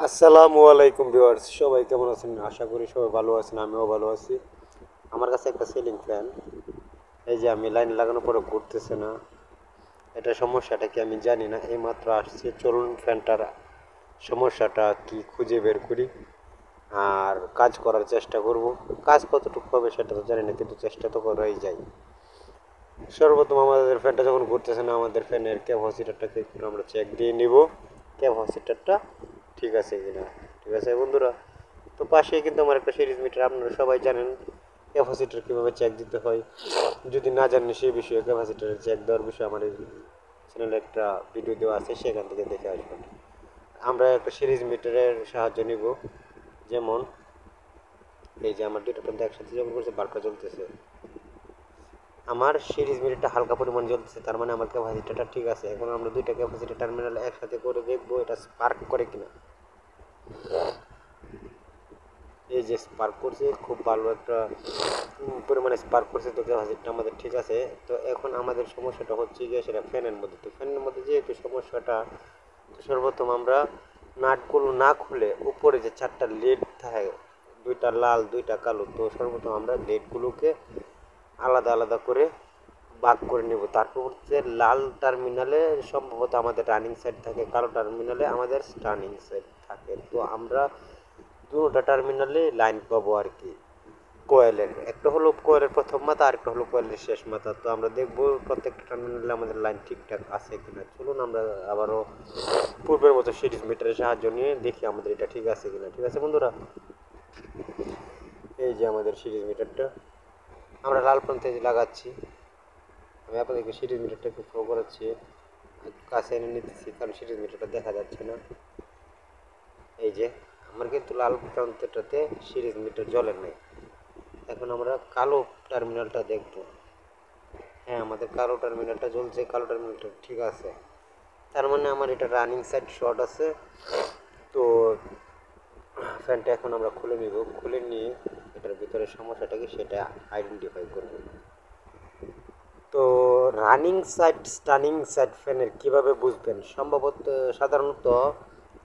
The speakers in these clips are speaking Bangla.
আসসালামু আলাইকুম ভিউয়ার্স, সবাই কেমন আছেন? আশা করি সবাই ভালো আছেন, আমিও ভালো আছি। আমার কাছে একটা সিলিং ফ্যান, এই যে আমি লাইন লাগানোর পরে ঘুরতেছে না। এটা সমস্যাটা কি আমি জানি না, এইমাত্র আসছে। চলুন ফ্যানটার সমস্যাটা কি খুঁজে বের করি আর কাজ করার চেষ্টা করব। কাজ কতটুকু হবে সেটা তো জানি না, কিন্তু চেষ্টা তো করাই যায়। সর্বপ্রথম আমাদের ফ্যানটা যখন ঘুরতেছে না, আমাদের ফ্যানের ক্যাপাসিটারটাকে একটু আমরা চেক দিয়ে নিব, ক্যাপাসিটারটা ঠিক আছে কিনা। ঠিক আছে বন্ধুরা, তো পাশেই কিন্তু আমার একটা সিরিজ মিটার, আপনারা সবাই জানেন ক্যাপাসিটার কীভাবে চেক দিতে হয়। যদি না জানেন সেই বিষয়ে, ক্যাপাসিটারের চেক দেওয়ার বিষয়ে আমার এই চ্যানেলে একটা ভিডিও দেওয়া আছে, সেখান থেকে দেখে আসবেন। আমরা একটা সিরিজ মিটারের সাহায্য নিব। যেমন এই যে আমার দুটো প্যান্ট একসাথে যখন করছে, বাল্বটা জ্বলতেছে। আমার সিরিজ মিটারটা হালকা পরিমাণ জ্বলতেছে, তার মানে আমার ক্যাপাসিটারটা ঠিক আছে। এখন আমরা দুইটা ক্যাপাসিটার টার্মিনাল একসাথে করে দেখবো এটা স্পার্ক করে কিনা। এই যে স্পার্ক করছে, খুব ভালো একটা পরিমাণে স্পার্ক করছে, তো ক্যাপাসিটিটা আমাদের ঠিক আছে। তো এখন আমাদের সমস্যাটা হচ্ছে গিয়ে সেটা ফ্যানের মধ্যে। তো ফ্যানের মধ্যে যেহেতু সমস্যাটা, তো সর্বপ্রথম আমরা নাটগুলো না খুলে উপরে যে চারটা লেড থাকে, দুইটা লাল দুইটা কালো, তো সর্বপ্রথম আমরা লেডগুলোকে আলাদা আলাদা করে ভাগ করে নেব। তারপর হচ্ছে লাল টার্মিনালে সম্ভবত আমাদের রানিং সাইড থাকে, কালো টার্মিনালে আমাদের স্টার্নিং সাইড থাকে। তো আমরা দুটো টার্মিনালে লাইন পাবো আর কি। কোয়েলের একটা হলো কোয়েলের প্রথম মাথা, আর একটা হলো কোয়েলের শেষ মাথা। তো আমরা দেখবো প্রত্যেকটা টার্মিনালে আমাদের লাইন ঠিকঠাক আছে কিনা। চলুন আমরা আবারও পূর্বের মতো সিরিজ মিটারের সাহায্য নিয়ে দেখি আমাদের এটা ঠিক আছে কিনা। ঠিক আছে বন্ধুরা, এই যে আমাদের সিরিজ মিটারটা আমরা লাল প্রান্তে লাগাচ্ছি। আমি আপনাদেরকে সিরিজ মিটারটা একটু ফলো করাচ্ছি, কাছে এনে নিতেছি কারণ সিরিজ মিটারটা দেখা যাচ্ছে না। এই যে আমার কিন্তু লাল প্রান্তটাতে সিরিজ মিটার জ্বলে নাই। এখন আমরা কালো টার্মিনালটা দেখব। হ্যাঁ, আমাদের কালো টার্মিনালটা জ্বলছে, কালো টার্মিনালটা ঠিক আছে। তার মানে আমার এটা রানিং সাইড শর্ট আছে। তো ফ্যানটা এখন আমরা খুলে নিব, খুলে নিয়ে এটার ভিতরে সমস্যাটা কি সেটা আইডেন্টিফাই করব। তো রানিং সাইড স্টার্নিং সাইড ফ্যানের কীভাবে বুঝবেন? সম্ভবত সাধারণত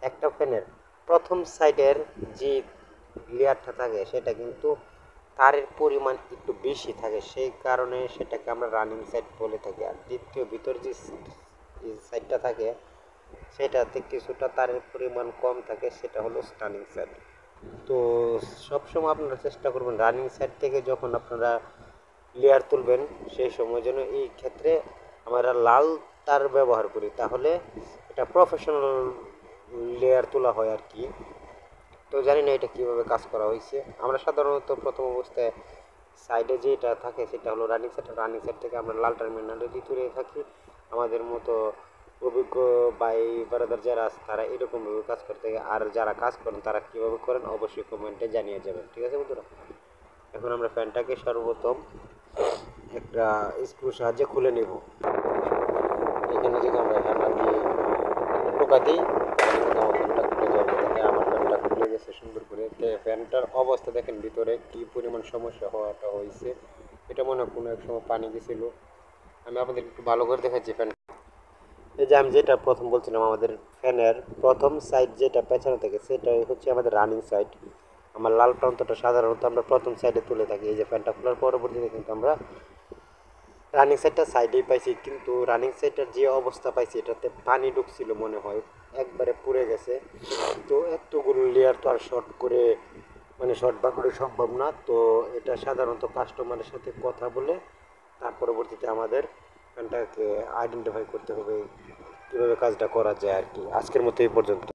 একটা ফ্যানের প্রথম সাইডের যে লেয়ারটা থাকে সেটা কিন্তু তারের পরিমাণ একটু বেশি থাকে, সেই কারণে সেটাকে আমরা রানিং সাইড বলে থাকি। আর দ্বিতীয় ভিতর যে সাইডটা থাকে সেটাতে কিছুটা তারের পরিমাণ কম থাকে, সেটা হলো স্টার্নিং সাইড। তো সবসময় আপনারা চেষ্টা করবেন রানিং সাইড থেকে যখন আপনারা লেয়ার তুলবেন, সেই সময় যেন এই ক্ষেত্রে আমরা লাল তার ব্যবহার করি, তাহলে এটা প্রফেশনাল লেয়ার তোলা হয় আর কি। তো জানি না এটা কীভাবে কাজ করা হয়েছে। আমরা সাধারণত প্রথম অবস্থায় সাইডে যেটা থাকে সেটা হলো রানিং সাইড, রানিং সাইড থেকে আমরা লাল টার্মিনালে তুলে থাকি। আমাদের মতো অভিজ্ঞ বাই বারাদার যারা আছে তারা এরকমভাবে কাজ করতে থাকে, আর যারা কাজ করেন তারা কীভাবে করেন অবশ্যই কমেন্টে জানিয়ে যাবেন। ঠিক আছে বন্ধুরা, এখন আমরা ফ্যানটাকে সর্বপ্রথম একটা স্ক্রুর সাহায্যে খুলে নেব। এখানে যদি আমরা হ্যামার দিয়ে টোকা দিই তাহলে কিন্তু আমার ফ্যানটা খুলে যাবে। দেখে আমার ফ্যানটা খুলে গেছে সুন্দর করে। তো ফ্যানটার অবস্থা দেখেন ভিতরে কী পরিমাণ সমস্যা হওয়াটা হয়েছে। এটা মনে হয় কোনো এক সময় পানি গেছিলো। আমি আপনাদের একটু ভালো করে দেখাচ্ছি ফ্যান। এই যে আমি যেটা প্রথম বলছিলাম, আমাদের ফ্যানের প্রথম সাইড যেটা পেছনে থাকে সেটাই হচ্ছে আমাদের রানিং সাইড। আমার লাল প্রান্তটা সাধারণত আমরা প্রথম সাইডে তুলে থাকি। এই যে ফ্যানটা খোলার পরবর্তীতে কিন্তু আমরা রানিং সাইডটা সাইডেই পাইছি, কিন্তু রানিং সাইডটার যে অবস্থা পাইছি এটাতে পানি ঢুকছিল মনে হয়, একবারে পুড়ে গেছে। তো এতগুলো লেয়ার তো আর শর্ট করে মানে শর্ট বা করে সম্ভব না। তো এটা সাধারণত কাস্টমারের সাথে কথা বলে তার পরবর্তীতে আমাদের ফ্যানটাকে আইডেন্টিফাই করতে হবে কীভাবে কাজটা করা যায় আর কি। আজকের মতো এই পর্যন্ত।